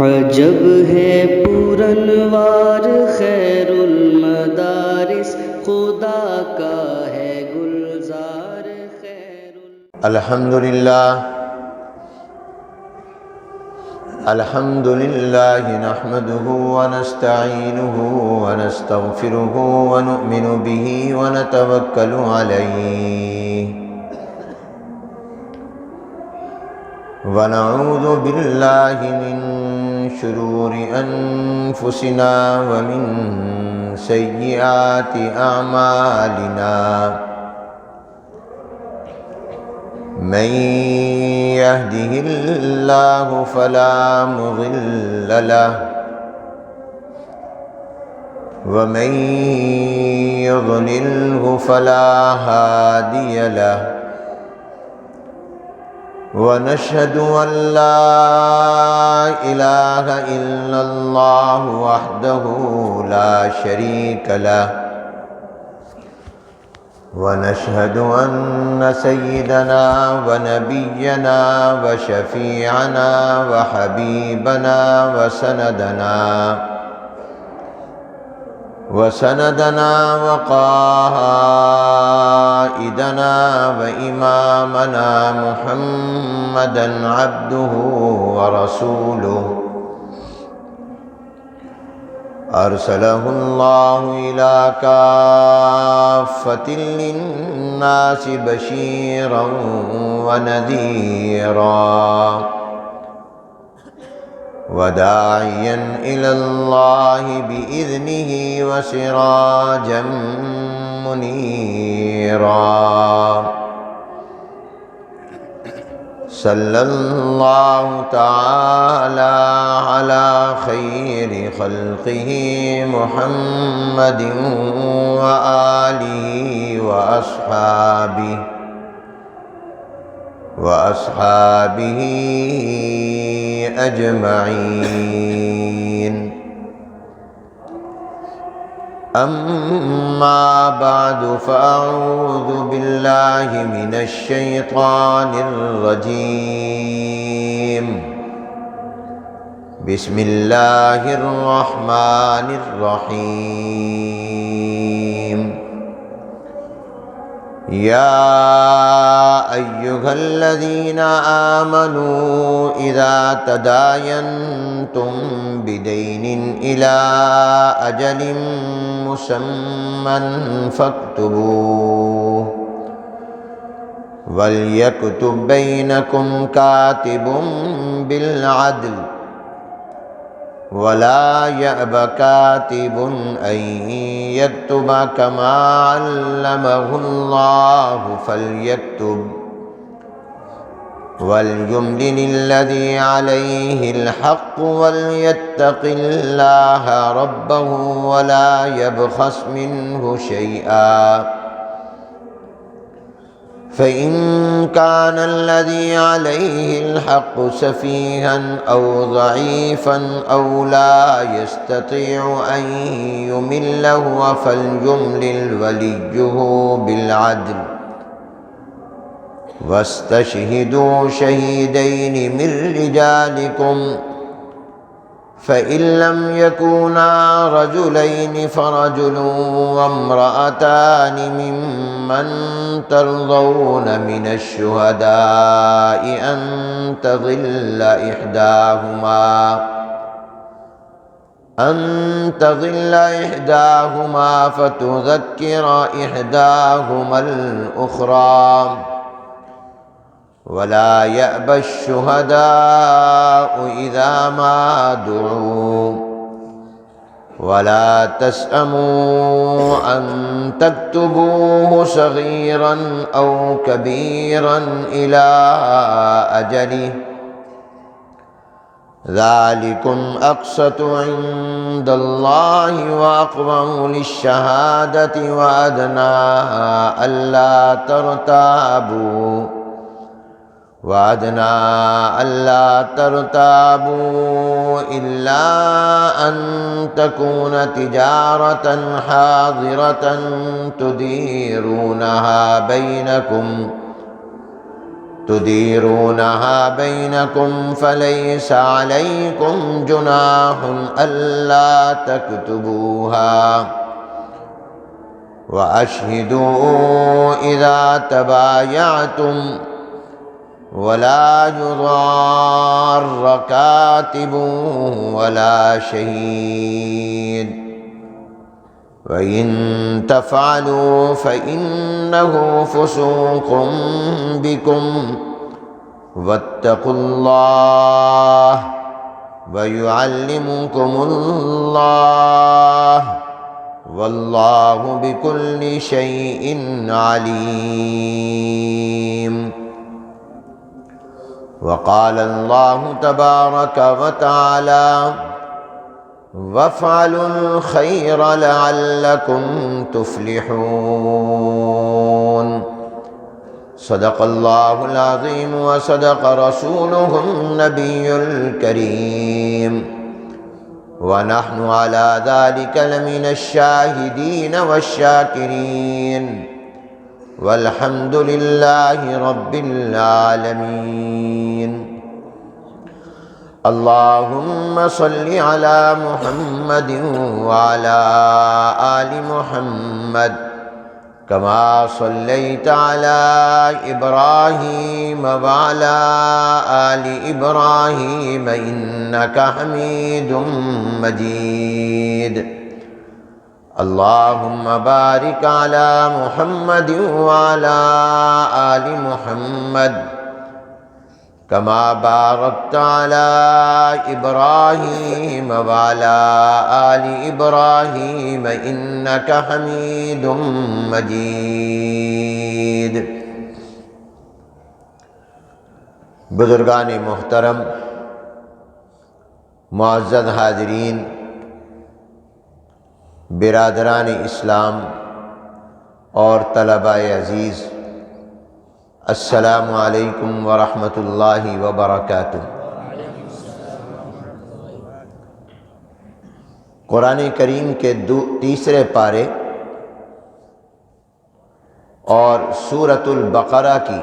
عجب ہے پورنوار خیر المدارس، خدا کا ہے گلزار خیر الحمد للہ نحمده ونستعینه ونستغفره ونؤمن به ونتوکل علیہ ونعوذ باللہ من شرور انفسنا ومن سیئات اعمالنا من يهده الله فلا مضل له ومن يضلله فلا هادي له ونشهد أن لا إله إلا الله وحده لا شريك له ونشهد أن سيدنا ونبينا وشفيعنا وحبيبنا وسندنا وقائدنا وإمامنا محمدا عبده ورسوله أرسله الله إلى كافة للناس بشيرا ونذيرا وداعيا إلى الله بإذنه وسراجا منيرا صلى الله تعالى على خير خلقه محمد وآله وأصحابه أجمعين. أما بعد فأعوذ بالله من الشيطان الرجيم. بسم الله الرحمن الرحيم. يا أيها الذين آمنوا إذا تداينتم بدين إلى أجل مسمى فاكتبوه وليكتب بينكم كاتب بالعدل ولا يأب كاتب أن يكتب كما علمه الله فليكتب وليملل الذي عليه الحق وليتق الله ربه ولا يبخس منه شيئا فإن كان الذي عليه الحق سفيها أو ضعيفا أو لا يستطيع أن يمل هو فليملل وليه بالعدل واستشهدوا شهيدين من رجالكم فإن لم يكونا رجلين فرجل وامرأتان ممن ترضون من الشهداء أن تضل إحداهما فتذكر إحداهما الأخرى ولا يأبى الشهداء إذا ما دعوا ولا تسأموا أن تكتبوه صغيرا أو كبيرا إلى أجله ذلكم أقسط عند الله وأقوم للشهادة وأدنى ألا ترتابوا إلا أن تكون تجارة حاضرة تديرونها بينكم تديرونها بينكم فليس عليكم جناح ألا تكتبوها وأشهدوا إذا تبايعتم ولا يضار كاتب ولا شهيد وإن تفعلوا فإنه فسوق بكم واتقوا الله ويعلمكم الله والله بكل شيء عليم. وقال الله تبارك وتعالى وافعلوا الخير لعلكم تفلحون. صدق الله العظيم وصدق رسوله النبي الكريم ونحن على ذلك لمن الشاهدين والشاكرين والحمد لله رب العالمين. اللهم صل على محمد وعلى آل محمد كما صليت على إبراهيم وعلى آل إبراهيم إنك حميد مجيد. اللهم بارك على محمد وعلى آل محمد كما باركت على إبراهيم وعلى آل إبراهيم إنك حميد مجيد. بزرگان محترم، معزز حاضرین، برادران اسلام اور طلباء عزیز، السلام علیکم ورحمۃ اللہ وبرکاتہ۔ قرآن کریم کے تیسرے پارے اور سورۃ البقرہ کی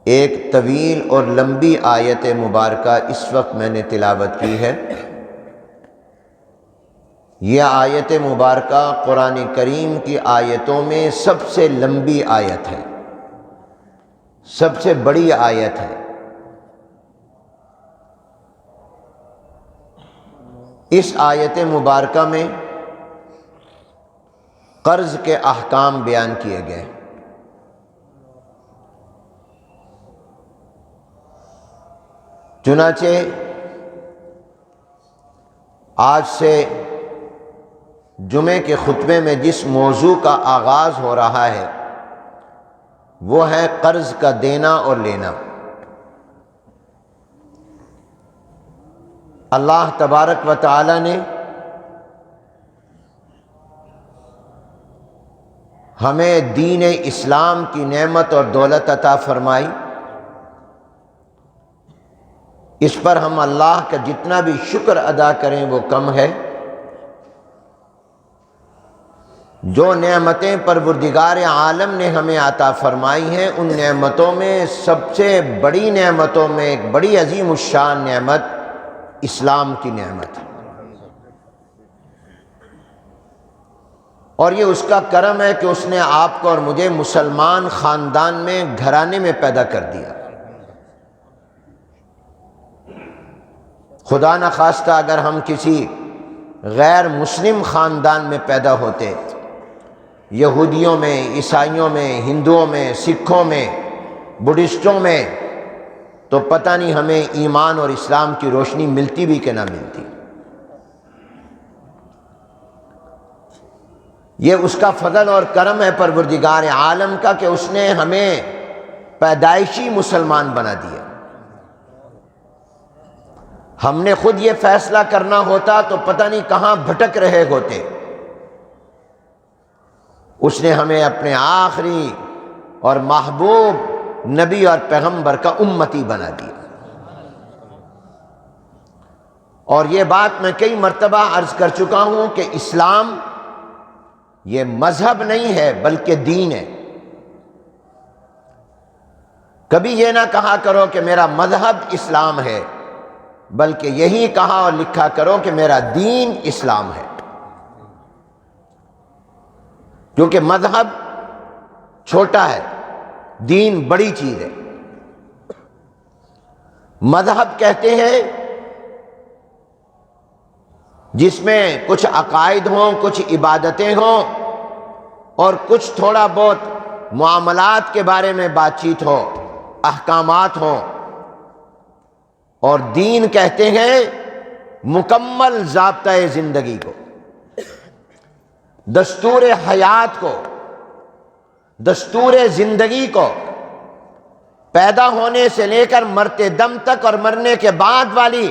ایک طویل اور لمبی آیت مبارکہ اس وقت میں نے تلاوت کی ہے۔ یہ آیت مبارکہ قرآن کریم کی آیتوں میں سب سے لمبی آیت ہے، سب سے بڑی آیت ہے۔ اس آیت مبارکہ میں قرض کے احکام بیان کیے گئے۔ چنانچہ آج سے جمعے کے خطبے میں جس موضوع کا آغاز ہو رہا ہے وہ ہے قرض کا دینا اور لینا۔ اللہ تبارک و تعالی نے ہمیں دین اسلام کی نعمت اور دولت عطا فرمائی۔ اس پر ہم اللہ کا جتنا بھی شکر ادا کریں وہ کم ہے۔ جو نعمتیں پروردگار عالم نے ہمیں عطا فرمائی ہیں ان نعمتوں میں سب سے بڑی نعمتوں میں ایک بڑی عظیم الشان نعمت اسلام کی نعمت ہے، اور یہ اس کا کرم ہے کہ اس نے آپ کو اور مجھے مسلمان خاندان میں گھرانے میں پیدا کر دیا۔ خدا نخواستہ اگر ہم کسی غیر مسلم خاندان میں پیدا ہوتے، یہودیوں میں، عیسائیوں میں، ہندوؤں میں، سکھوں میں، بدھسٹوں میں، تو پتہ نہیں ہمیں ایمان اور اسلام کی روشنی ملتی بھی کہ نہ ملتی۔ یہ اس کا فضل اور کرم ہے پروردگار عالم کا کہ اس نے ہمیں پیدائشی مسلمان بنا دیا۔ ہم نے خود یہ فیصلہ کرنا ہوتا تو پتہ نہیں کہاں بھٹک رہے ہوتے۔ اس نے ہمیں اپنے آخری اور محبوب نبی اور پیغمبر کا امتی بنا دیا۔ اور یہ بات میں کئی مرتبہ عرض کر چکا ہوں کہ اسلام یہ مذہب نہیں ہے بلکہ دین ہے۔ کبھی یہ نہ کہا کرو کہ میرا مذہب اسلام ہے، بلکہ یہی کہا اور لکھا کرو کہ میرا دین اسلام ہے، کیونکہ مذہب چھوٹا ہے، دین بڑی چیز ہے۔ مذہب کہتے ہیں جس میں کچھ عقائد ہوں، کچھ عبادتیں ہوں، اور کچھ تھوڑا بہت معاملات کے بارے میں بات چیت ہو، احکامات ہوں۔ اور دین کہتے ہیں مکمل ضابطۂ زندگی کو، دستور حیات کو، دستور زندگی کو، پیدا ہونے سے لے کر مرتے دم تک اور مرنے کے بعد والی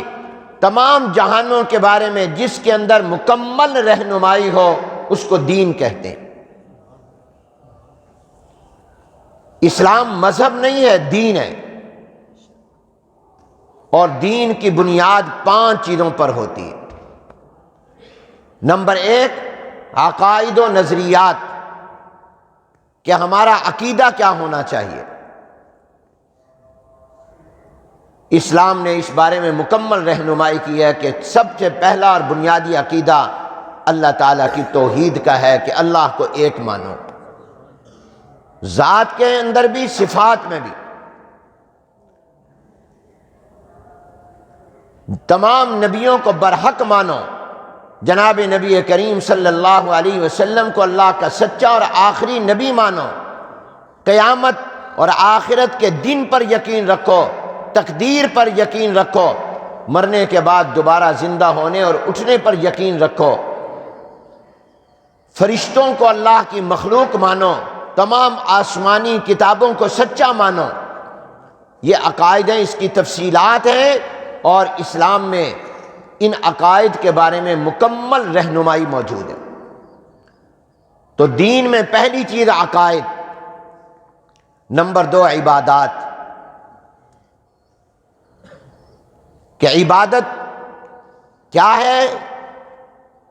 تمام جہانوں کے بارے میں جس کے اندر مکمل رہنمائی ہو اس کو دین کہتے ہیں۔ اسلام مذہب نہیں ہے، دین ہے، اور دین کی بنیاد 5 چیزوں پر ہوتی ہے۔ نمبر 1، عقائد و نظریات، کہ ہمارا عقیدہ کیا ہونا چاہیے۔ اسلام نے اس بارے میں مکمل رہنمائی کی ہے کہ سب سے پہلا اور بنیادی عقیدہ اللہ تعالیٰ کی توحید کا ہے، کہ اللہ کو ایک مانو، ذات کے اندر بھی، صفات میں بھی۔ تمام نبیوں کو برحق مانو، جناب نبی کریم صلی اللہ علیہ وسلم کو اللہ کا سچا اور آخری نبی مانو، قیامت اور آخرت کے دن پر یقین رکھو، تقدیر پر یقین رکھو، مرنے کے بعد دوبارہ زندہ ہونے اور اٹھنے پر یقین رکھو، فرشتوں کو اللہ کی مخلوق مانو، تمام آسمانی کتابوں کو سچا مانو۔ یہ عقائد ہیں، اس کی تفصیلات ہیں، اور اسلام میں ان عقائد کے بارے میں مکمل رہنمائی موجود ہے۔ تو دین میں پہلی چیز عقائد، نمبر 2 عبادات، کہ عبادت کیا ہے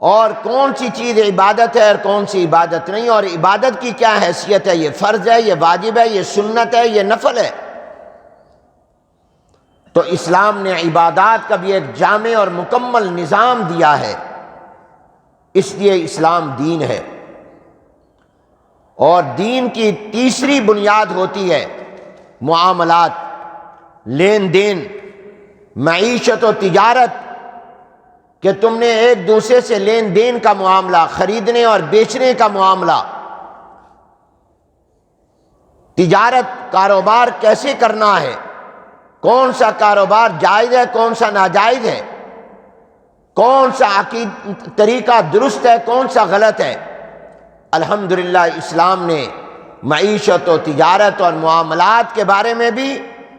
اور کون سی چیز عبادت ہے اور کون سی عبادت نہیں، اور عبادت کی کیا حیثیت ہے، یہ فرض ہے، یہ واجب ہے، یہ سنت ہے، یہ نفل ہے۔ تو اسلام نے عبادات کا بھی ایک جامع اور مکمل نظام دیا ہے، اس لیے اسلام دین ہے۔ اور دین کی تیسری بنیاد ہوتی ہے معاملات، لین دین، معیشت و تجارت، کہ تم نے ایک دوسرے سے لین دین کا معاملہ، خریدنے اور بیچنے کا معاملہ، تجارت، کاروبار کیسے کرنا ہے، کون سا کاروبار جائز ہے، کون سا ناجائز ہے، کون سا طریقہ درست ہے، کون سا غلط ہے۔ الحمدللہ اسلام نے معیشت و تجارت اور معاملات کے بارے میں بھی،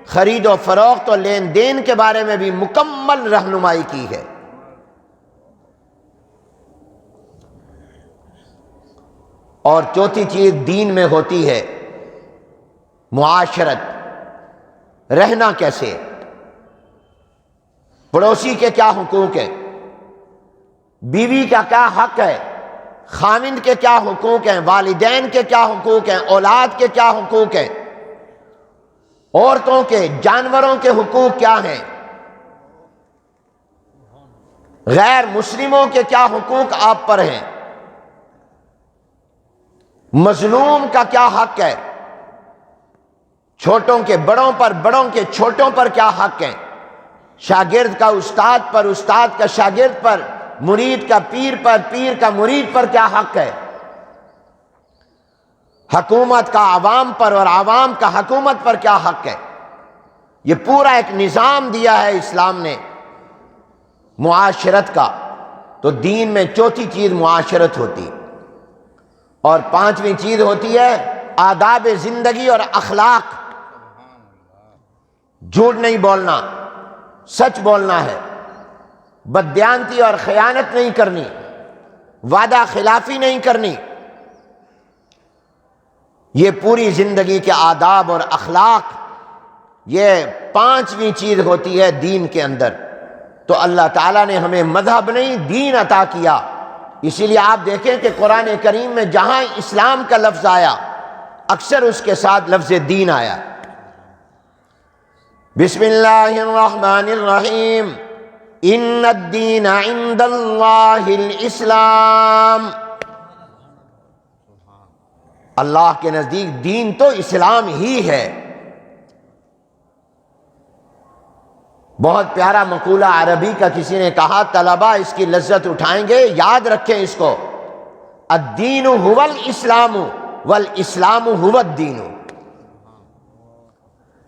خرید و فروخت اور لین دین کے بارے میں بھی مکمل رہنمائی کی ہے۔ اور چوتھی چیز دین میں ہوتی ہے معاشرت، رہنا کیسے، پڑوسی کے کیا حقوق ہیں، بیوی کا کیا حق ہے، خاوند کے کیا حقوق ہیں، والدین کے کیا حقوق ہیں، اولاد کے کیا حقوق ہیں، عورتوں کے، جانوروں کے حقوق کیا ہیں، غیر مسلموں کے کیا حقوق آپ پر ہیں، مظلوم کا کیا حق ہے، چھوٹوں کے بڑوں پر، بڑوں کے چھوٹوں پر کیا حق ہیں، شاگرد کا استاد پر، استاد کا شاگرد پر، مرید کا پیر پر، پیر کا مرید پر کیا حق ہے، حکومت کا عوام پر اور عوام کا حکومت پر کیا حق ہے۔ یہ پورا ایک نظام دیا ہے اسلام نے معاشرت کا۔ تو دین میں چوتھی چیز معاشرت ہوتی، اور پانچویں چیز ہوتی ہے آداب زندگی اور اخلاق۔ جھوٹ نہیں بولنا، سچ بولنا ہے، بددیانتی اور خیانت نہیں کرنی، وعدہ خلافی نہیں کرنی۔ یہ پوری زندگی کے آداب اور اخلاق، یہ پانچویں چیز ہوتی ہے دین کے اندر۔ تو اللہ تعالیٰ نے ہمیں مذہب نہیں، دین عطا کیا۔ اسی لیے آپ دیکھیں کہ قرآن کریم میں جہاں اسلام کا لفظ آیا، اکثر اس کے ساتھ لفظ دین آیا۔ بسم اللہ الرحمن الرحیم ان الدین عند اللہ الاسلام، اللہ کے نزدیک دین تو اسلام ہی ہے۔ بہت پیارا مقولہ عربی کا کسی نے کہا، طلبہ اس کی لذت اٹھائیں گے، یاد رکھیں اس کو، الدین هو الاسلام والاسلام هو الدین۔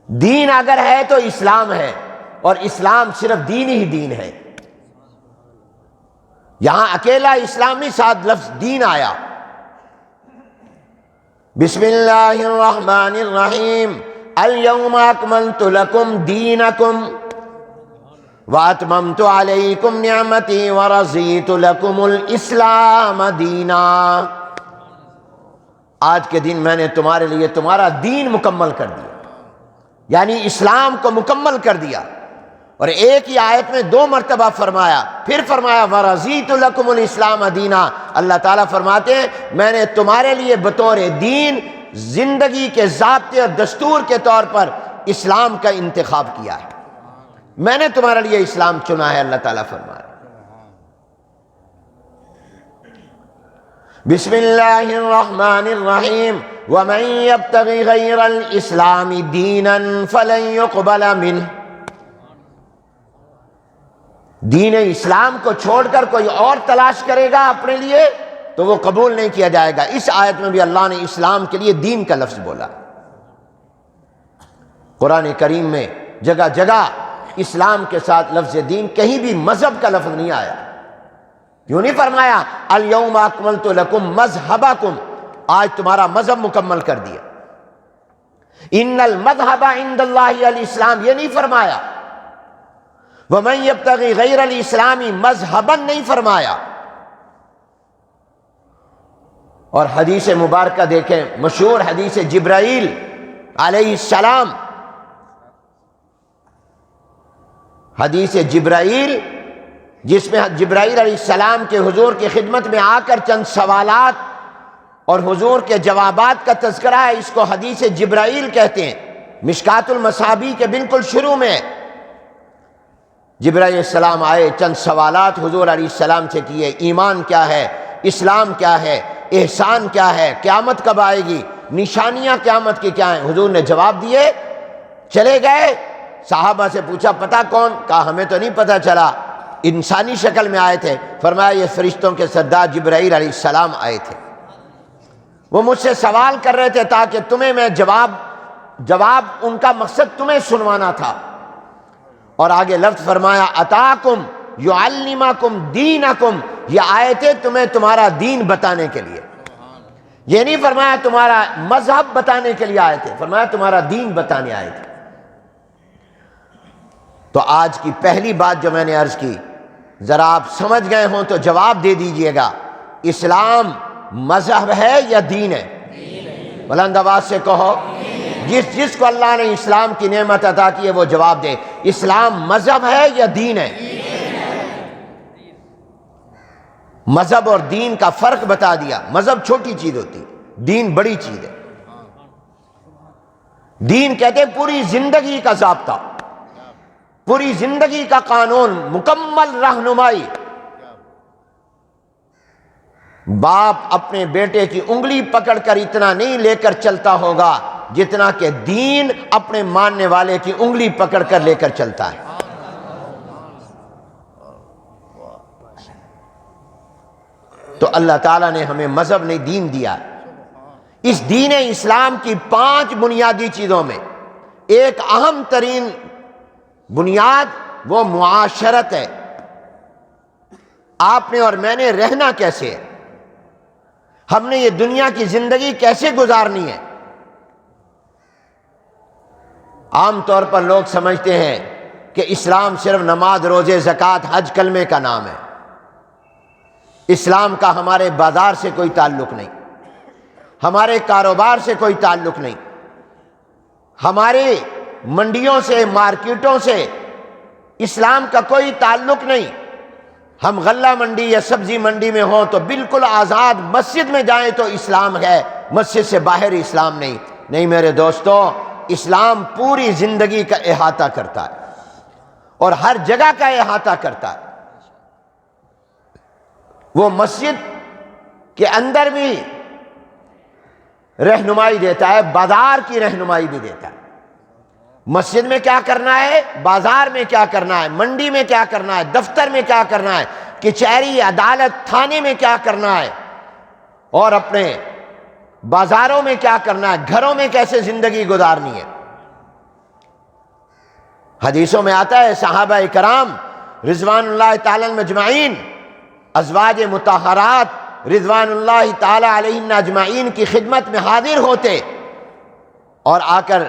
دین اگر ہے تو اسلام ہے، اور اسلام صرف دین ہی دین ہے۔ یہاں اکیلا اسلامی ساتھ لفظ دین آیا۔ بسم اللہ الرحمن الرحیم الیوم اکملت لکم دینکم واتممت علیکم نعمتی ورضیت لکم الاسلام دینا۔ آج کے دن میں نے تمہارے لیے تمہارا دین مکمل کر دیا، یعنی اسلام کو مکمل کر دیا۔ اور ایک ہی آیت میں 2 مرتبہ فرمایا، پھر فرمایا وَرَضِيتُ لَكُمُ الْإِسْلَامَ دِينًا۔ اللہ تعالیٰ فرماتے ہیں میں نے تمہارے لیے بطور دین، زندگی کے ضابطے اور دستور کے طور پر اسلام کا انتخاب کیا ہے، میں نے تمہارے لیے اسلام چنا ہے، اللہ تعالیٰ فرما رہے۔ بسم اللہ الرحمن الرحیم وَمَن يَبْتَغِ غَيْرَ الْإِسْلَامِ دِينًا فَلَن يُقْبَلَ مِنْهُ۔ دین اسلام کو چھوڑ کر کوئی اور تلاش کرے گا اپنے لیے تو وہ قبول نہیں کیا جائے گا۔ اس آیت میں بھی اللہ نے اسلام کے لیے دین کا لفظ بولا۔ قرآن کریم میں جگہ جگہ اسلام کے ساتھ لفظ دین، کہیں بھی مذہب کا لفظ نہیں آیا۔ یوں نہیں فرمایا الیوم اکملت لکم مذہبکم، آج تمہارا مذہب مکمل کر دیا۔ ان المذہب عند اللہ الاسلام، یہ نہیں فرمایا۔ وَمَن يَبْتَغِ غَيْرَ الْإِسْلَامِ مَذْهَبًا نہیں فرمایا۔ اور حدیث مبارکہ دیکھیں، مشہور حدیث جبرائیل علیہ السلام، حدیث جبرائیل جس میں جبرائیل علیہ السلام کے حضور کی خدمت میں آ کر چند سوالات اور حضور کے جوابات کا تذکرہ ہے، اس کو حدیث جبرائیل کہتے ہیں۔ مشکات المصابیح کے بالکل شروع میں جبرائیل علیہ السلام آئے، چند سوالات حضور علیہ السلام سے کیے، ایمان کیا ہے، اسلام کیا ہے، احسان کیا ہے، قیامت کب آئے گی، نشانیاں قیامت کی کیا ہیں۔ حضور نے جواب دیے، چلے گئے۔ صحابہ سے پوچھا پتہ کون؟ کہا ہمیں تو نہیں پتہ چلا، انسانی شکل میں آئے تھے۔ فرمایا یہ فرشتوں کے سردار جبرائیل علیہ السلام آئے تھے، وہ مجھ سے سوال کر رہے تھے تاکہ تمہیں میں جواب ان کا مقصد تمہیں سنوانا تھا۔ اور آگے لفظ فرمایا اتاکم یعلمکم دینکم، یہ آئے تھے تمہیں تمہارا دین بتانے کے لیے۔ یہ نہیں فرمایا تمہارا مذہب بتانے کے لیے آئے تھے، فرمایا تمہارا دین بتانے آئے تھے۔ تو آج کی پہلی بات جو میں نے عرض کی، ذرا آپ سمجھ گئے ہوں تو جواب دے دیجئے گا، اسلام مذہب ہے یا دین ہے؟ بلند آواز سے کہو۔ جس کو اللہ نے اسلام کی نعمت عطا کی ہے وہ جواب دے، اسلام مذہب ہے یا دین ہے؟ مذہب اور دین کا فرق بتا دیا۔ مذہب چھوٹی چیز ہوتی ہے، دین بڑی چیز ہے۔ دین کہتے ہیں پوری زندگی کا ضابطہ، پوری زندگی کا قانون، مکمل رہنمائی۔ باپ اپنے بیٹے کی انگلی پکڑ کر اتنا نہیں لے کر چلتا ہوگا جتنا کہ دین اپنے ماننے والے کی انگلی پکڑ کر لے کر چلتا ہے۔ تو اللہ تعالیٰ نے ہمیں مذہب نہیں دین دیا۔ اس دین اسلام کی 5 بنیادی چیزوں میں ایک اہم ترین بنیاد وہ معاشرت ہے۔ آپ نے اور میں نے رہنا کیسے ہے، ہم نے یہ دنیا کی زندگی کیسے گزارنی ہے۔ عام طور پر لوگ سمجھتے ہیں کہ اسلام صرف نماز، روزے، زکوٰۃ، حج، کلمے کا نام ہے۔ اسلام کا ہمارے بازار سے کوئی تعلق نہیں، ہمارے کاروبار سے کوئی تعلق نہیں، ہمارے منڈیوں سے، مارکیٹوں سے اسلام کا کوئی تعلق نہیں۔ ہم غلہ منڈی یا سبزی منڈی میں ہوں تو بالکل آزاد، مسجد میں جائیں تو اسلام ہے، مسجد سے باہر اسلام نہیں۔ نہیں میرے دوستو، اسلام پوری زندگی کا احاطہ کرتا ہے اور ہر جگہ کا احاطہ کرتا ہے۔ وہ مسجد کے اندر بھی رہنمائی دیتا ہے، بازار کی رہنمائی بھی دیتا ہے۔ مسجد میں کیا کرنا ہے، بازار میں کیا کرنا ہے، منڈی میں کیا کرنا ہے، دفتر میں کیا کرنا ہے، کچہری، عدالت، تھانے میں کیا کرنا ہے، اور اپنے بازاروں میں کیا کرنا ہے، گھروں میں کیسے زندگی گزارنی ہے۔ حدیثوں میں آتا ہے صحابہ کرام رضوان اللہ تعالی اجمعین، ازواج مطہرات رضوان اللہ تعالی علیہن اجمعین کی خدمت میں حاضر ہوتے اور آ کر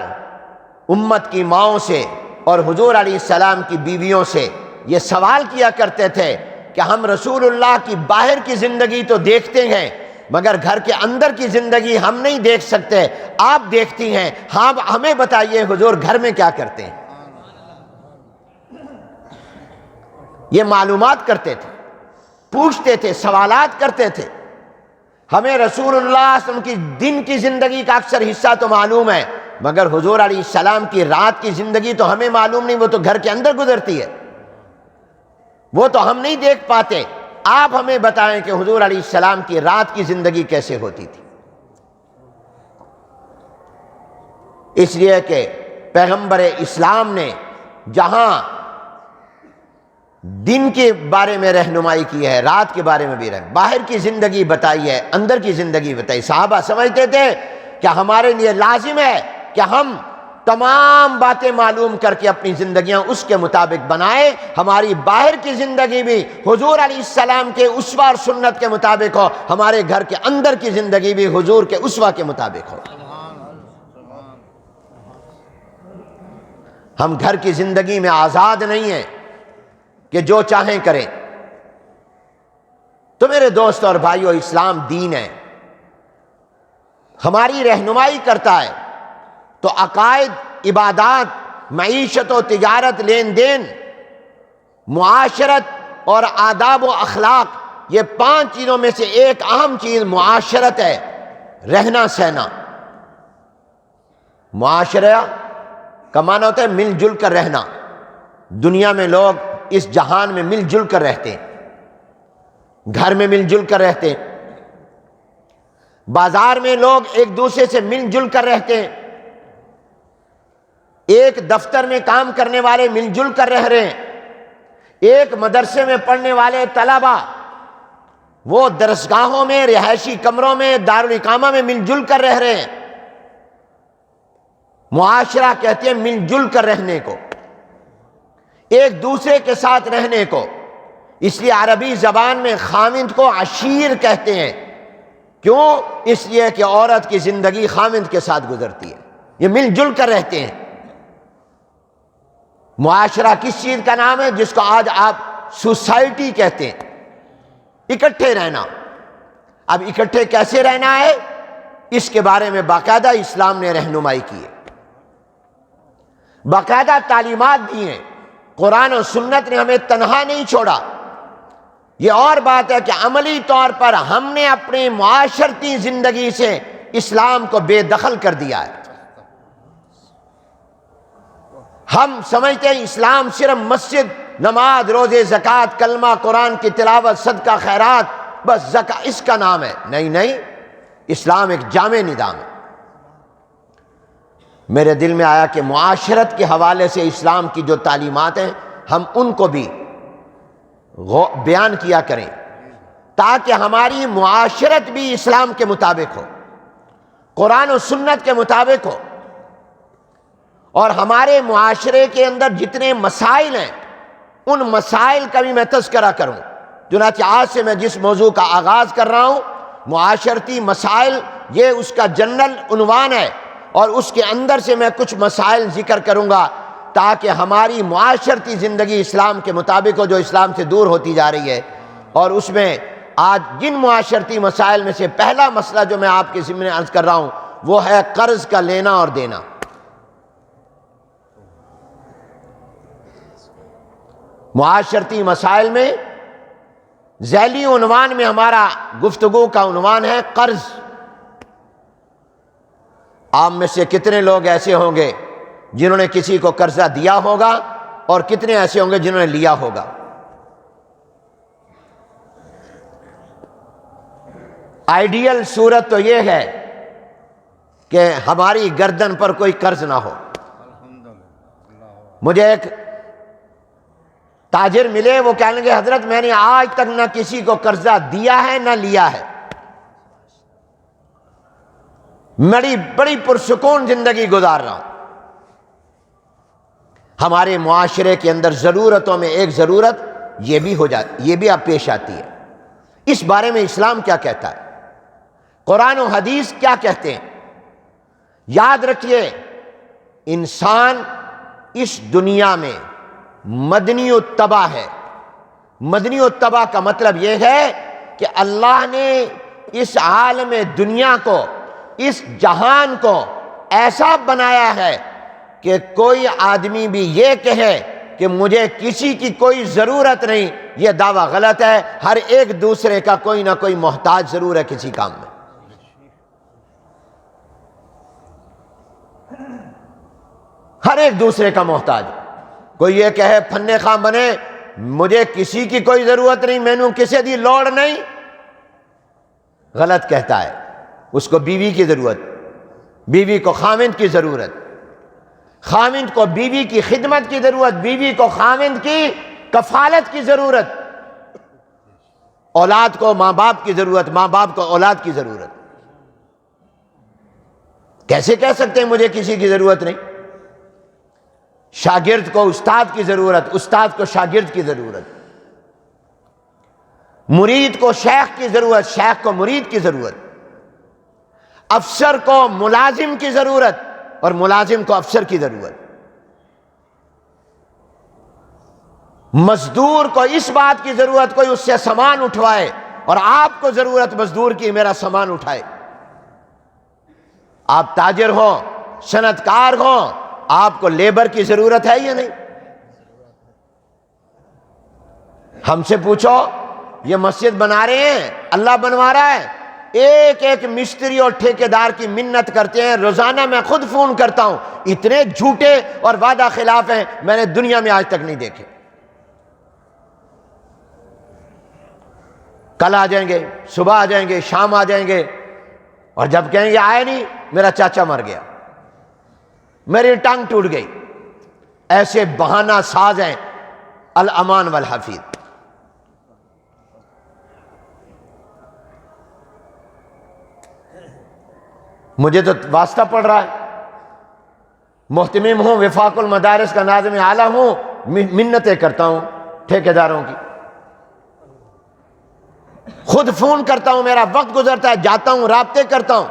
امت کی ماؤں سے اور حضور علیہ السلام کی بیویوں سے یہ سوال کیا کرتے تھے کہ ہم رسول اللہ کی باہر کی زندگی تو دیکھتے ہیں مگر گھر کے اندر کی زندگی ہم نہیں دیکھ سکتے، آپ دیکھتی ہیں، ہاں ہمیں بتائیے حضور گھر میں کیا کرتے ہیں۔ یہ معلومات کرتے تھے، پوچھتے تھے، سوالات کرتے تھے۔ ہمیں رسول اللہ صلی اللہ علیہ وسلم کی دن کی زندگی کا اکثر حصہ تو معلوم ہے مگر حضور علیہ السلام کی رات کی زندگی تو ہمیں معلوم نہیں، وہ تو گھر کے اندر گزرتی ہے، وہ تو ہم نہیں دیکھ پاتے۔ آپ ہمیں بتائیں کہ حضور علیہ السلام کی رات کی زندگی کیسے ہوتی تھی۔ اس لیے کہ پیغمبر اسلام نے جہاں دن کے بارے میں رہنمائی کی ہے، رات کے بارے میں بھی باہر کی زندگی بتائی ہے، اندر کی زندگی بتائی۔ صحابہ سمجھتے تھے کہ ہمارے لیے لازم ہے کہ ہم تمام باتیں معلوم کر کے اپنی زندگیاں اس کے مطابق بنائیں، ہماری باہر کی زندگی بھی حضور علیہ السلام کے اسوہ اور سنت کے مطابق ہو، ہمارے گھر کے اندر کی زندگی بھی حضور کے اسوہ کے مطابق ہو۔ ہم گھر کی زندگی میں آزاد نہیں ہیں کہ جو چاہیں کریں۔ تو میرے دوست اور بھائیو، اسلام دین ہے، ہماری رہنمائی کرتا ہے، تو عقائد، عبادات، معیشت و تجارت، لین دین، معاشرت اور آداب و اخلاق، یہ 5 چیزوں میں سے ایک اہم چیز معاشرت ہے، رہنا سہنا۔ معاشرہ کا معنی ہوتا ہے مل جل کر رہنا۔ دنیا میں لوگ اس جہان میں مل جل کر رہتے ہیں، گھر میں مل جل کر رہتے ہیں، بازار میں لوگ ایک دوسرے سے مل جل کر رہتے ہیں، ایک دفتر میں کام کرنے والے مل جل کر رہ رہے ہیں، ایک مدرسے میں پڑھنے والے طلبہ وہ درسگاہوں میں، رہائشی کمروں میں، دارالاقامہ میں مل جل کر رہ رہے ہیں۔ معاشرہ کہتے ہیں مل جل کر رہنے کو، ایک دوسرے کے ساتھ رہنے کو۔ اس لیے عربی زبان میں خاوند کو عشیر کہتے ہیں۔ کیوں؟ اس لیے کہ عورت کی زندگی خاوند کے ساتھ گزرتی ہے، یہ مل جل کر رہتے ہیں۔ معاشرہ کس چیز کا نام ہے جس کو آج آپ سوسائٹی کہتے ہیں؟ اکٹھے رہنا۔ اب اکٹھے کیسے رہنا ہے، اس کے بارے میں باقاعدہ اسلام نے رہنمائی کی ہے، باقاعدہ تعلیمات دی ہیں۔ قرآن و سنت نے ہمیں تنہا نہیں چھوڑا۔ یہ اور بات ہے کہ عملی طور پر ہم نے اپنی معاشرتی زندگی سے اسلام کو بے دخل کر دیا ہے۔ ہم سمجھتے ہیں اسلام صرف مسجد، نماز، روزے، زکوٰۃ، کلمہ، قرآن کی تلاوت، صدقہ، خیرات، بس اس کا نام ہے۔ نہیں نہیں، اسلام ایک جامع نظام ہے۔ میرے دل میں آیا کہ معاشرت کے حوالے سے اسلام کی جو تعلیمات ہیں ہم ان کو بھی بیان کیا کریں تاکہ ہماری معاشرت بھی اسلام کے مطابق ہو، قرآن و سنت کے مطابق ہو، اور ہمارے معاشرے کے اندر جتنے مسائل ہیں ان مسائل کا بھی میں تذکرہ کروں۔ چنانچہ آج سے میں جس موضوع کا آغاز کر رہا ہوں، معاشرتی مسائل، یہ اس کا جنرل عنوان ہے، اور اس کے اندر سے میں کچھ مسائل ذکر کروں گا تاکہ ہماری معاشرتی زندگی اسلام کے مطابق ہو جو اسلام سے دور ہوتی جا رہی ہے۔ اور اس میں آج جن معاشرتی مسائل میں سے پہلا مسئلہ جو میں آپ کے ذمہ عرض کر رہا ہوں وہ ہے قرض کا لینا اور دینا۔ معاشرتی مسائل میں ذیلی عنوان میں ہمارا گفتگو کا عنوان ہے قرض۔ آپ میں سے کتنے لوگ ایسے ہوں گے جنہوں نے کسی کو قرضہ دیا ہوگا اور کتنے ایسے ہوں گے جنہوں نے لیا ہوگا؟ آئیڈیل صورت تو یہ ہے کہ ہماری گردن پر کوئی قرض نہ ہو۔ مجھے ایک تاجر ملے، وہ کہنے لگے حضرت میں نے آج تک نہ کسی کو قرضہ دیا ہے نہ لیا ہے، بڑی پرسکون زندگی گزار رہا ہوں۔ ہمارے معاشرے کے اندر ضرورتوں میں ایک ضرورت یہ بھی اب پیش آتی ہے۔ اس بارے میں اسلام کیا کہتا ہے، قرآن و حدیث کیا کہتے ہیں؟ یاد رکھیے، انسان اس دنیا میں مدنی الطبع ہے۔ مدنی الطبع کا مطلب یہ ہے کہ اللہ نے اس عالم دنیا کو، اس جہان کو ایسا بنایا ہے کہ کوئی آدمی بھی یہ کہے کہ مجھے کسی کی کوئی ضرورت نہیں، یہ دعویٰ غلط ہے۔ ہر ایک دوسرے کا کوئی نہ کوئی محتاج ضرور ہے کسی کام میں۔ ہر ایک دوسرے کا محتاج۔ کوئی یہ کہے پھنے خواہ بنے مجھے کسی کی کوئی ضرورت نہیں، میں نے کسی دی لوڑ نہیں، غلط کہتا ہے۔ اس کو بیوی کی ضرورت، بیوی کو خاوند کی ضرورت، خاوند کو بیوی کی خدمت کی ضرورت، بیوی کو خاوند کی کفالت کی ضرورت، اولاد کو ماں باپ کی ضرورت، ماں باپ کو اولاد کی ضرورت۔ کیسے کہہ سکتے ہیں مجھے کسی کی ضرورت نہیں؟ شاگرد کو استاد کی ضرورت، استاد کو شاگرد کی ضرورت، مرید کو شیخ کی ضرورت، شیخ کو مرید کی ضرورت، افسر کو ملازم کی ضرورت اور ملازم کو افسر کی ضرورت، مزدور کو اس بات کی ضرورت کوئی اس سے سامان اٹھوائے، اور آپ کو ضرورت مزدور کی میرا سامان اٹھائے۔ آپ تاجر ہوں، صنعت کار ہوں، آپ کو لیبر کی ضرورت ہے یا نہیں؟ ہم سے پوچھو، یہ مسجد بنا رہے ہیں، اللہ بنوا رہا ہے، ایک ایک مستری اور ٹھیکیدار کی منت کرتے ہیں، روزانہ میں خود فون کرتا ہوں، اتنے جھوٹے اور وعدہ خلاف ہیں میں نے دنیا میں آج تک نہیں دیکھے۔ کل آ جائیں گے، صبح آ جائیں گے، شام آ جائیں گے، اور جب کہیں گے آئے نہیں، میرا چاچا مر گیا، میری ٹانگ ٹوٹ گئی۔ ایسے بہانہ ساز ہیں الامان والحفیظ۔ مجھے تو واسطہ پڑ رہا ہے، محتمم ہوں، وفاق المدارس کا ناظم اعلیٰ ہوں، منتیں کرتا ہوں ٹھیکیداروں کی، خود فون کرتا ہوں، میرا وقت گزرتا ہے، جاتا ہوں، رابطے کرتا ہوں۔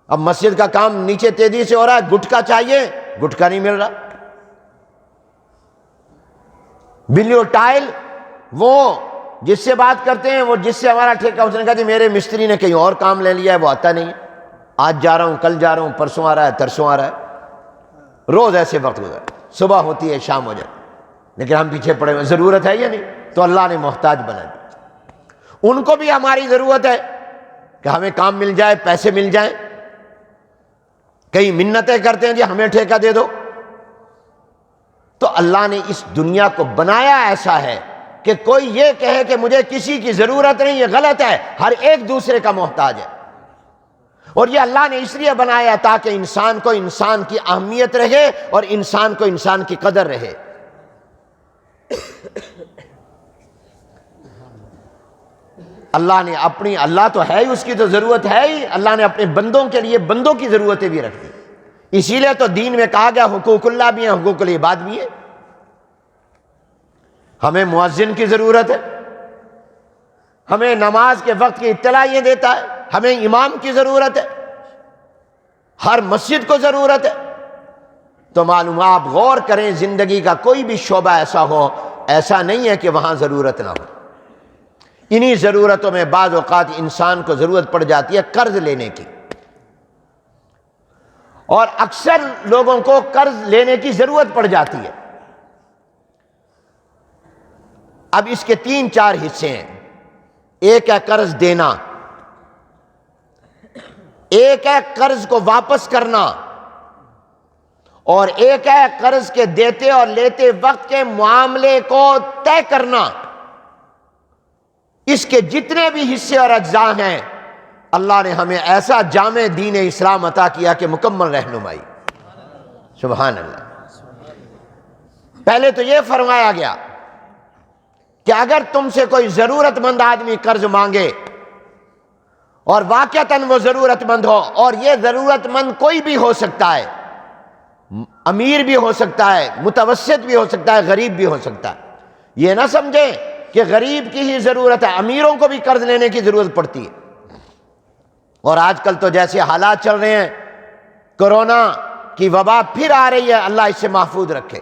اب مسجد کا کام نیچے تیزی سے ہو رہا ہے، گٹکا چاہیے، گٹکا نہیں مل رہا۔ بلیو ٹائل، وہ جس سے بات کرتے ہیں، وہ جس سے ہمارا ٹھیکہ، اس نے کہا جی میرے مستری نے کہیں اور کام لے لیا ہے، وہ آتا نہیں ہے، آج جا رہا ہوں، کل جا رہا ہوں، پرسوں آ رہا ہے، ترسوں آ رہا ہے، روز ایسے وقت گزر، صبح ہوتی ہے، شام ہو جاتی، لیکن ہم پیچھے پڑے ہوئے، ضرورت ہے یا نہیں؟ تو اللہ نے محتاج بنا دیا۔ ان کو بھی ہماری ضرورت ہے کہ ہمیں کام مل جائے، پیسے مل جائیں، کئی منتیں کرتے ہیں جی ہمیں ٹھیکہ دے دو۔ تو اللہ نے اس دنیا کو بنایا ایسا ہے کہ کوئی یہ کہے کہ مجھے کسی کی ضرورت نہیں، یہ غلط ہے، ہر ایک دوسرے کا محتاج ہے۔ اور یہ اللہ نے اس لیے بنایا تاکہ انسان کو انسان کی اہمیت رہے اور انسان کو انسان کی قدر رہے۔ اللہ نے اپنی، اللہ تو ہے ہی، اس کی تو ضرورت ہے ہی، اللہ نے اپنے بندوں کے لیے بندوں کی ضرورتیں بھی رکھ دی۔ اسی لیے تو دین میں کہا گیا حقوق اللہ بھی ہیں، حقوق العباد بھی ہیں۔ ہمیں مؤذن کی ضرورت ہے، ہمیں نماز کے وقت کی اطلاع یہ دیتا ہے، ہمیں امام کی ضرورت ہے، ہر مسجد کو ضرورت ہے۔ تو معلوم آپ غور کریں، زندگی کا کوئی بھی شعبہ ایسا ہو، ایسا نہیں ہے کہ وہاں ضرورت نہ ہو۔ انہی ضرورتوں میں بعض اوقات انسان کو ضرورت پڑ جاتی ہے قرض لینے کی، اور اکثر لوگوں کو قرض لینے کی ضرورت پڑ جاتی ہے۔ اب اس کے 3-4 حصے ہیں۔ ایک ہے قرض دینا، ایک ہے قرض کو واپس کرنا، اور ایک ہے قرض کے دیتے اور لیتے وقت کے معاملے کو طے کرنا۔ اس کے جتنے بھی حصے اور اجزاء ہیں، اللہ نے ہمیں ایسا جامع دین اسلام عطا کیا کہ مکمل رہنمائی۔ سبحان اللہ۔ پہلے تو یہ فرمایا گیا کہ اگر تم سے کوئی ضرورت مند آدمی قرض مانگے اور واقعتاً وہ ضرورت مند ہو، اور یہ ضرورت مند کوئی بھی ہو سکتا ہے، امیر بھی ہو سکتا ہے، متوسط بھی ہو سکتا ہے، غریب بھی ہو سکتا ہے، یہ نہ سمجھیں کہ غریب کی ہی ضرورت ہے، امیروں کو بھی قرض لینے کی ضرورت پڑتی ہے۔ اور آج کل تو جیسے حالات چل رہے ہیں، کورونا کی وبا پھر آ رہی ہے، اللہ اس سے محفوظ رکھے۔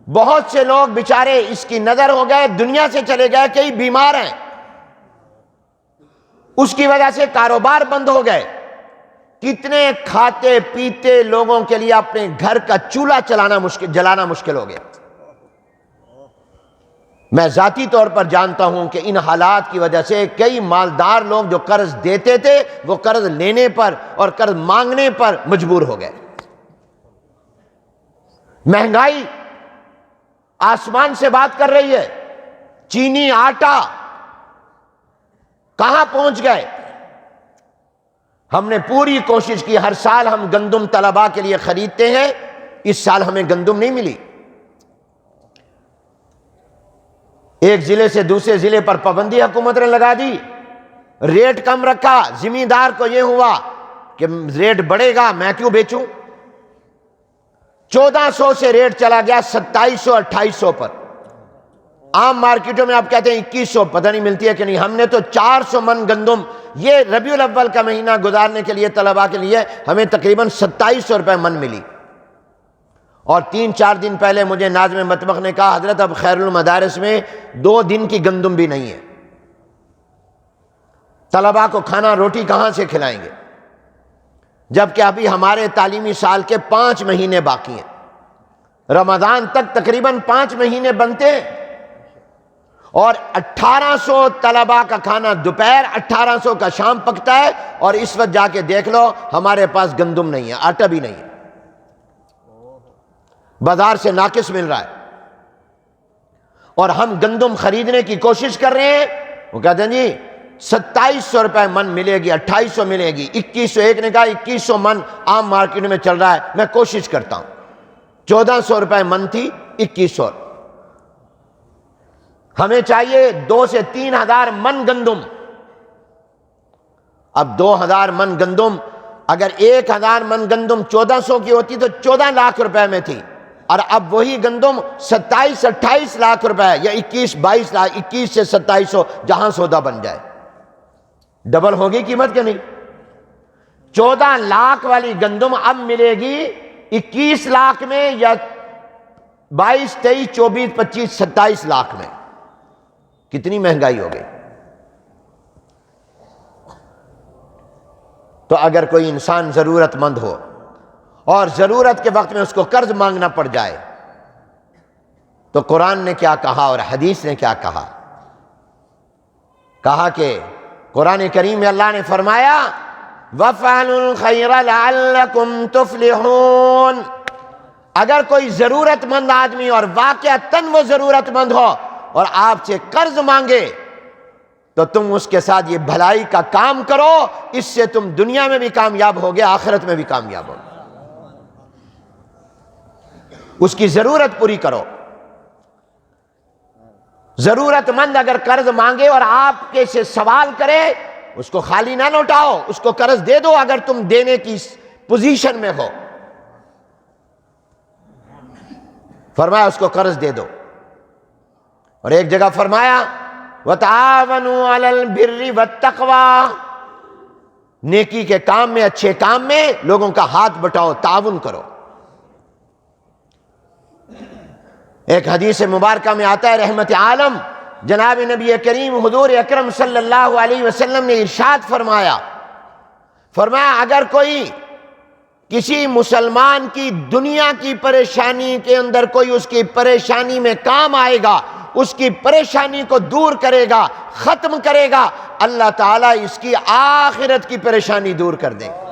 بہت سے لوگ بیچارے اس کی نظر ہو گئے، دنیا سے چلے گئے، کئی بیمار ہیں، اس کی وجہ سے کاروبار بند ہو گئے۔ کتنے کھاتے پیتے لوگوں کے لیے اپنے گھر کا چولہا جلانا مشکل ہو گیا۔ میں ذاتی طور پر جانتا ہوں کہ ان حالات کی وجہ سے کئی مالدار لوگ جو قرض دیتے تھے وہ قرض لینے پر اور قرض مانگنے پر مجبور ہو گئے۔ مہنگائی آسمان سے بات کر رہی ہے، چینی آٹا کہاں پہنچ گئے؟ ہم نے پوری کوشش کی، ہر سال ہم گندم طلباء کے لیے خریدتے ہیں، اس سال ہمیں گندم نہیں ملی۔ ایک ضلع سے دوسرے ضلع پر پابندی حکومت نے لگا دی، ریٹ کم رکھا، زمیندار کو یہ ہوا کہ ریٹ بڑھے گا، میں کیوں بیچوں؟ 1400 سے ریٹ چلا گیا 2700 2800 پر۔ عام مارکیٹوں میں آپ کہتے ہیں 2100، پتہ نہیں ملتی ہے کہ نہیں۔ ہم نے تو 400 من گندم یہ ربیع الاول کا مہینہ گزارنے کے لیے طلباء کے لیے ہمیں تقریباً 2700 روپے من ملی۔ اور 3-4 دن پہلے مجھے ناظم مطبخ نے کہا حضرت اب خیر المدارس میں 2 دن کی گندم بھی نہیں ہے، طلباء کو کھانا روٹی کہاں سے کھلائیں گے؟ جبکہ ابھی ہمارے تعلیمی سال کے 5 مہینے باقی ہیں، رمضان تک تقریباً 5 مہینے بنتے ہیں، اور 1800 طلباء کا کھانا دوپہر، 1800 کا شام پکتا ہے، اور اس وقت جا کے دیکھ لو ہمارے پاس گندم نہیں ہے، آٹا بھی نہیں ہے، بازار سے ناقص مل رہا ہے۔ اور ہم گندم خریدنے کی کوشش کر رہے ہیں، وہ کہتے ہیں جی 2700 روپے من ملے گی، 2800 ملے گی، 2100، ایک نے کہا 2100 من عام مارکیٹ میں چل رہا ہے، میں کوشش کرتا ہوں۔ 1400 روپے من تھی، 2100۔ ہمیں چاہیے 2 سے 3000 من گندم۔ اب 2000 من گندم، اگر 1000 من گندم 1400 کی ہوتی تو 14 لاکھ روپے میں تھی، اور اب وہی گندم 27-28 لاکھ روپے، یا 21-22 لاکھ، 21 سے 2700 جہاں سودا بن جائے، ڈبل ہوگی قیمت کہ نہیں؟ 14 لاکھ والی گندم اب ملے گی 21 لاکھ میں، یا 22, 23, 24, 25, 27 لاکھ میں۔ کتنی مہنگائی ہو گئی۔ تو اگر کوئی انسان ضرورت مند ہو اور ضرورت کے وقت میں اس کو قرض مانگنا پڑ جائے تو قرآن نے کیا کہا اور حدیث نے کیا کہا؟ کہا کہ قرآن کریم میں اللہ نے فرمایا وَافْعَلُوا الْخَيْرَ لَعَلَّكُمْ تُفْلِحُونَ۔ اگر کوئی ضرورت مند آدمی اور واقعتاً وہ ضرورت مند ہو اور آپ سے قرض مانگے تو تم اس کے ساتھ یہ بھلائی کا کام کرو، اس سے تم دنیا میں بھی کامیاب ہوگے، آخرت میں بھی کامیاب ہوگے۔ اس کی ضرورت پوری کرو۔ ضرورت مند اگر قرض مانگے اور آپ کے سے سوال کرے، اس کو خالی نہ لوٹاؤ، اس کو قرض دے دو اگر تم دینے کی پوزیشن میں ہو۔ فرمایا اس کو قرض دے دو۔ اور ایک جگہ فرمایا وَتَعَاوَنُوا عَلَى الْبِرِّ وَالتَّقْوَى، نیکی کے کام میں، اچھے کام میں لوگوں کا ہاتھ بٹاؤ، تعاون کرو۔ ایک حدیث مبارکہ میں آتا ہے رحمت عالم جناب نبی کریم حضور اکرم صلی اللہ علیہ وسلم نے ارشاد فرمایا اگر کوئی کسی مسلمان کی دنیا کی پریشانی کے اندر کوئی اس کی پریشانی میں کام آئے گا، اس کی پریشانی کو دور کرے گا، ختم کرے گا، اللہ تعالیٰ اس کی آخرت کی پریشانی دور کر دے گا۔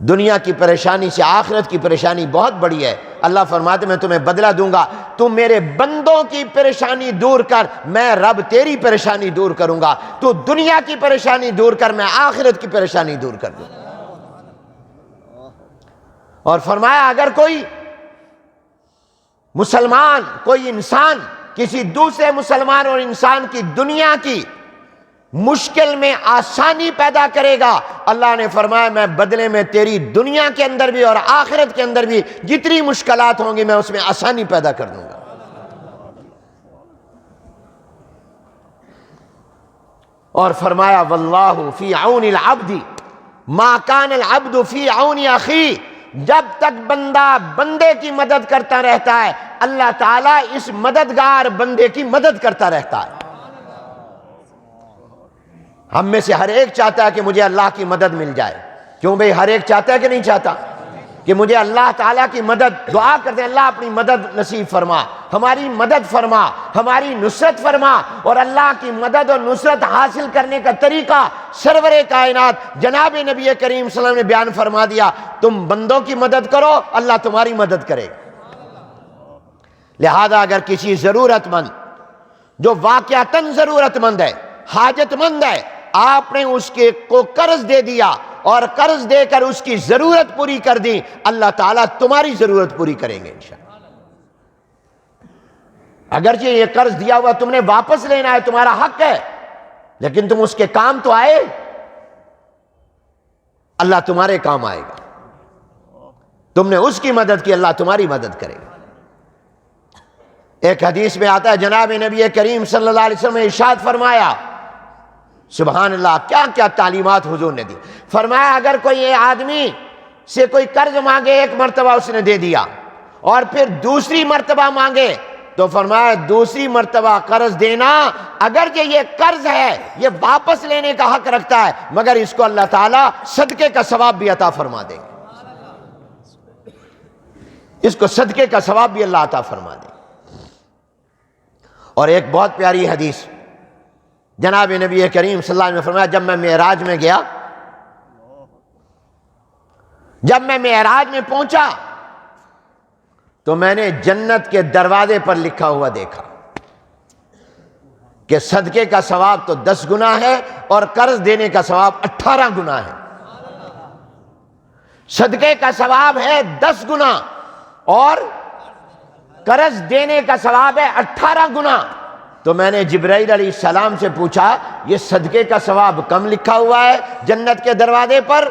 دنیا کی پریشانی سے آخرت کی پریشانی بہت بڑی ہے۔ اللہ فرماتے میں تمہیں بدلہ دوں گا، تو میرے بندوں کی پریشانی دور کر، میں رب تیری پریشانی دور کروں گا، تو دنیا کی پریشانی دور کر، میں آخرت کی پریشانی دور کر دوں گا۔ اور فرمایا اگر کوئی مسلمان، کوئی انسان کسی دوسرے مسلمان اور انسان کی دنیا کی مشکل میں آسانی پیدا کرے گا، اللہ نے فرمایا میں بدلے میں تیری دنیا کے اندر بھی اور آخرت کے اندر بھی جتنی مشکلات ہوں گی میں اس میں آسانی پیدا کر دوں گا۔ اور فرمایا واللہ فی عون العبد ما کان العبد فی عون اخی، جب تک بندہ بندے کی مدد کرتا رہتا ہے اللہ تعالیٰ اس مددگار بندے کی مدد کرتا رہتا ہے۔ ہم میں سے ہر ایک چاہتا ہے کہ مجھے اللہ کی مدد مل جائے، کیوں بھئی ہر ایک چاہتا ہے کہ نہیں چاہتا کہ مجھے اللہ تعالیٰ کی مدد، دعا کرتے ہیں اللہ اپنی مدد نصیب فرما، ہماری مدد فرما، ہماری نصرت فرما۔ اور اللہ کی مدد اور نصرت حاصل کرنے کا طریقہ سرور کائنات جناب نبی کریم صلی اللہ علیہ وسلم نے بیان فرما دیا، تم بندوں کی مدد کرو اللہ تمہاری مدد کرے گا۔ لہذا اگر کسی ضرورت مند جو واقعتاً ضرورت مند ہے، حاجت مند ہے، آپ نے اس کے کو قرض دے دیا اور قرض دے کر اس کی ضرورت پوری کر دی، اللہ تعالیٰ تمہاری ضرورت پوری کریں گے انشاءاللہ۔ اگرچہ یہ قرض دیا ہوا تم نے واپس لینا ہے، تمہارا حق ہے، لیکن تم اس کے کام تو آئے، اللہ تمہارے کام آئے گا۔ تم نے اس کی مدد کی، اللہ تمہاری مدد کرے گا۔ ایک حدیث میں آتا ہے جناب نبی کریم صلی اللہ علیہ وسلم نے ارشاد فرمایا، سبحان اللہ کیا کیا تعلیمات حضور نے دی۔ فرمایا اگر کوئی آدمی سے کوئی قرض مانگے، ایک مرتبہ اس نے دے دیا اور پھر دوسری مرتبہ مانگے، تو فرمایا دوسری مرتبہ قرض دینا اگرچہ یہ قرض ہے یہ واپس لینے کا حق رکھتا ہے، مگر اس کو اللہ تعالیٰ صدقے کا ثواب بھی عطا فرما دے گا، اس کو صدقے کا ثواب بھی اللہ عطا فرما دے گا۔ اور ایک بہت پیاری حدیث جناب نبی کریم صلی اللہ علیہ وسلم نے فرمایا جب میں معراج میں گیا، جب میں معراج میں پہنچا تو میں نے جنت کے دروازے پر لکھا ہوا دیکھا کہ صدقے کا ثواب تو 10 گنا ہے اور قرض دینے کا ثواب 18 گنا ہے۔ صدقے کا ثواب ہے 10 گنا اور قرض دینے کا ثواب ہے 18 گنا۔ تو میں نے جبرائیل علیہ السلام سے پوچھا یہ صدقے کا ثواب کم لکھا ہوا ہے جنت کے دروازے پر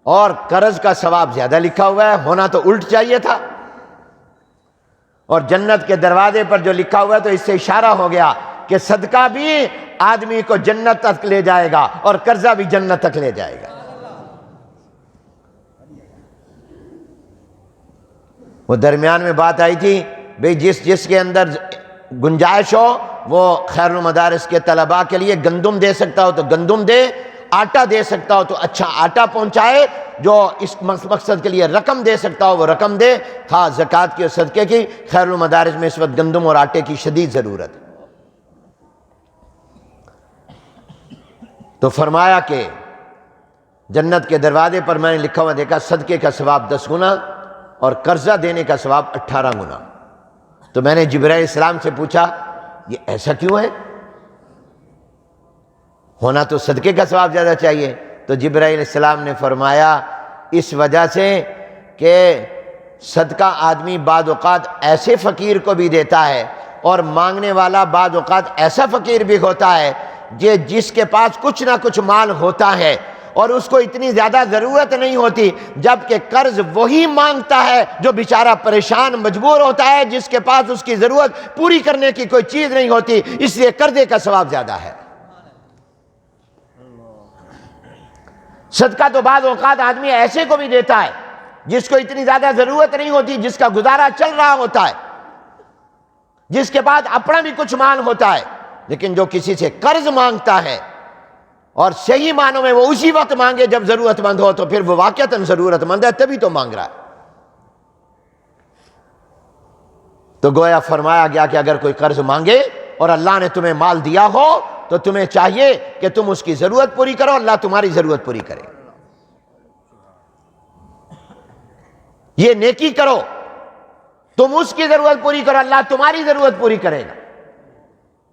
اور قرض کا ثواب زیادہ لکھا ہوا ہے، ہونا تو الٹ چاہیے تھا۔ اور جنت کے دروازے پر جو لکھا ہوا ہے تو اس سے اشارہ ہو گیا کہ صدقہ بھی آدمی کو جنت تک لے جائے گا اور قرضہ بھی جنت تک لے جائے گا۔ وہ درمیان میں بات آئی تھی بھئی جس کے اندر گنجائش ہو وہ خیر المدارس کے طلباء کے لیے گندم دے سکتا ہو تو گندم دے، آٹا دے سکتا ہو تو اچھا آٹا پہنچائے، جو اس مقصد کے لیے رقم دے سکتا ہو وہ رقم دے، خواہ زکوٰۃ کی اور صدقے کی۔ خیر المدارس میں اس وقت گندم اور آٹے کی شدید ضرورت ہے۔ تو فرمایا کہ جنت کے دروازے پر میں نے لکھا ہوا دیکھا صدقے کا ثواب 10 گنا اور قرضہ دینے کا ثواب 18 گنا۔ تو میں نے جبرائیل علیہ السلام سے پوچھا یہ ایسا کیوں ہے، ہونا تو صدقے کا ثواب زیادہ چاہیے؟ تو جبرائیل علیہ السلام نے فرمایا اس وجہ سے کہ صدقہ آدمی بعض اوقات ایسے فقیر کو بھی دیتا ہے اور مانگنے والا بعض اوقات ایسا فقیر بھی ہوتا ہے جس کے پاس کچھ نہ کچھ مال ہوتا ہے اور اس کو اتنی زیادہ ضرورت نہیں ہوتی، جبکہ قرض وہی مانگتا ہے جو بیچارہ پریشان مجبور ہوتا ہے، جس کے پاس اس کی ضرورت پوری کرنے کی کوئی چیز نہیں ہوتی، اس لیے قرضے کا ثواب زیادہ ہے۔ صدقہ تو بعض اوقات آدمی ایسے کو بھی دیتا ہے جس کو اتنی زیادہ ضرورت نہیں ہوتی، جس کا گزارا چل رہا ہوتا ہے، جس کے پاس اپنا بھی کچھ مال ہوتا ہے، لیکن جو کسی سے قرض مانگتا ہے اور صحیح معنوں میں وہ اسی وقت مانگے جب ضرورت مند ہو، تو پھر وہ واقعتاً ضرورت مند ہے، تبھی تو مانگ رہا ہے۔ تو گویا فرمایا گیا کہ اگر کوئی قرض مانگے اور اللہ نے تمہیں مال دیا ہو تو تمہیں چاہیے کہ تم اس کی ضرورت پوری کرو، اللہ تمہاری ضرورت پوری کرے. یہ نیکی کرو، تم اس کی ضرورت پوری کرو، اللہ تمہاری ضرورت پوری کرے گا.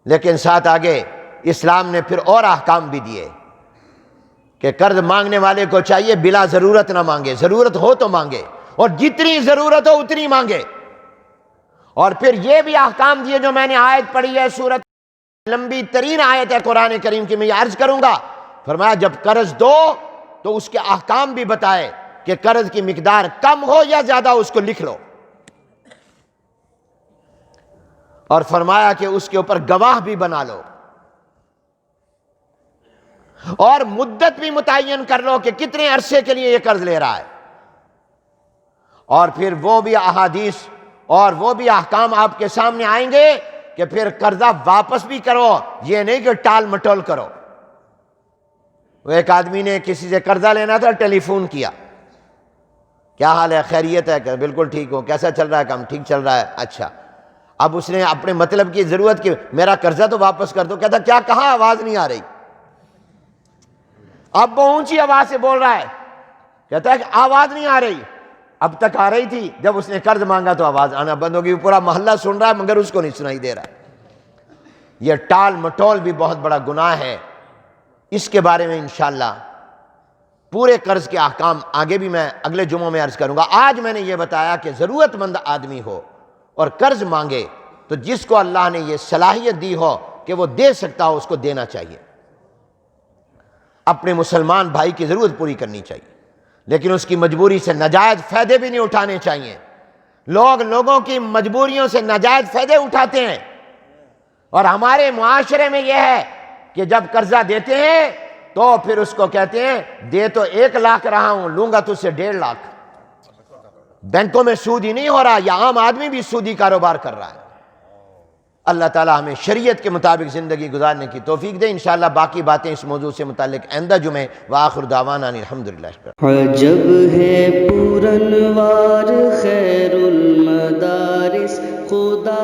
لیکن ساتھ آگے اسلام نے پھر اور احکام بھی دیے کہ قرض مانگنے والے کو چاہیے بلا ضرورت نہ مانگے، ضرورت ہو تو مانگے، اور جتنی ضرورت ہو اتنی مانگے. اور پھر یہ بھی احکام دیے جو میں نے آیت پڑھی ہے، سورت لمبی ترین آیت ہے قرآن کریم کی، میں یہ عرض کروں گا. فرمایا جب قرض دو تو اس کے احکام بھی بتائے کہ قرض کی مقدار کم ہو یا زیادہ اس کو لکھ لو، اور فرمایا کہ اس کے اوپر گواہ بھی بنا لو، اور مدت بھی متعین کر لو کہ کتنے عرصے کے لیے یہ قرض لے رہا ہے. اور پھر وہ بھی احادیث اور وہ بھی احکام آپ کے سامنے آئیں گے کہ پھر قرضہ واپس بھی کرو، یہ نہیں کہ ٹال مٹول کرو. وہ ایک آدمی نے کسی سے قرضہ لینا تھا، ٹیلی فون کیا، کیا حال ہے، خیریت ہے، کہ بالکل ٹھیک ہو، کیسا چل رہا ہے کام، ٹھیک چل رہا ہے، اچھا. اب اس نے اپنے مطلب کی ضرورت کی، میرا قرضہ تو واپس کر دو. کہتا کیا کہا، آواز نہیں آ رہی. اب وہ اونچی آواز سے بول رہا ہے، کہتا ہے کہ آواز نہیں آ رہی. اب تک آ رہی تھی، جب اس نے قرض مانگا تو آواز آنا بند ہو گئی. پورا محلہ سن رہا ہے مگر اس کو نہیں سنائی دے رہا ہے. یہ ٹال مٹول بھی بہت بڑا گناہ ہے. اس کے بارے میں انشاءاللہ پورے قرض کے احکام آگے بھی میں اگلے جمعوں میں عرض کروں گا. آج میں نے یہ بتایا کہ ضرورت مند آدمی ہو اور قرض مانگے تو جس کو اللہ نے یہ صلاحیت دی ہو کہ وہ دے سکتا ہو، اس کو دینا چاہیے. اپنے مسلمان بھائی کی ضرورت پوری کرنی چاہیے، لیکن اس کی مجبوری سے ناجائز فائدے بھی نہیں اٹھانے چاہیے. لوگوں کی مجبوریوں سے ناجائز فائدے اٹھاتے ہیں، اور ہمارے معاشرے میں یہ ہے کہ جب قرضہ دیتے ہیں تو پھر اس کو کہتے ہیں دے تو 1 لاکھ رہا ہوں، لوں گا تجھ سے 1.5 لاکھ. بینکوں میں سود ہی نہیں ہو رہا، یا عام آدمی بھی سودی کاروبار کر رہا ہے. اللہ تعالی ہمیں شریعت کے مطابق زندگی گزارنے کی توفیق دے. انشاءاللہ باقی باتیں اس موضوع سے متعلق آئندہ جمعے. وآخر دعوانا الحمدللہ. عجب ہے پورنوار خیر المدارس، خدا